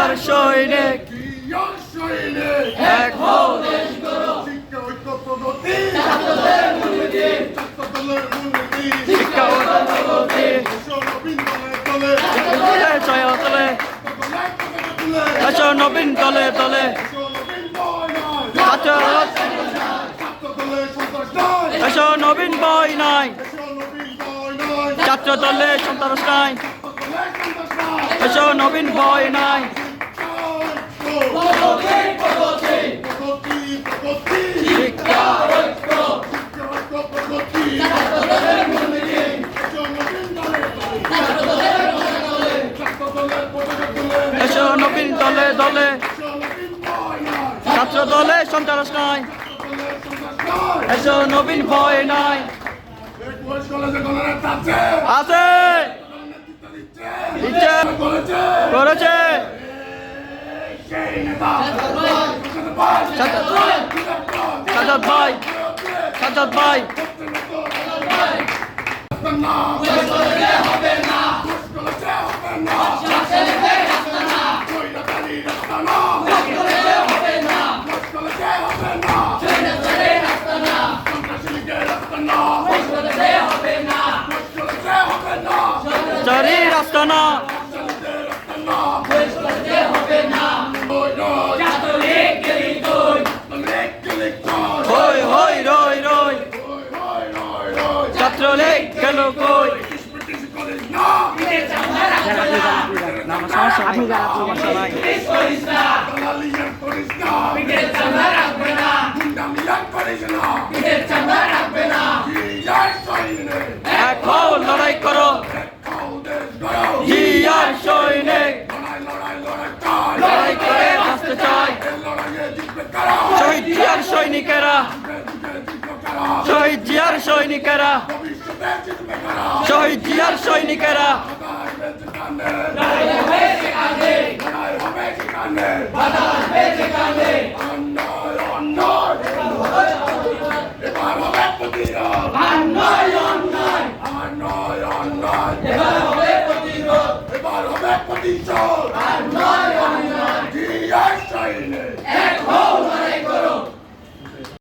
জিয়ার সৈনিক এক হও দেশ গড়ো শিক্ষা ঐক্য প্রগতি ছাত্রদের মূলনীতি শিক্ষা ঐক্য প্রগতি জয় তলে নবীন তলে তলে নবীন বই নাই ছাত্র দলে সন্ত্রাস নাই নবীন বই নাই শিক্ষা ঐক্য নবীন দলে দলে ছাত্র দলে সন্ত্রাস নাই নবীন ভয় নাই আছে ইচ্ছে করেছে সাজাদ ভাই জারি রাস্তা না হই হই রই রই ছাত্রলীগ গেল কই সমস্যা নাই এক হও লড়াই করো জিয়ার সৈনিক লড়াই করে বাঁচতে চাই শহীদ জিয়ার সৈনিকেরা শহীদ জিয়ার সৈনিকেরা শহীদ জিয়ার সৈনিকেরা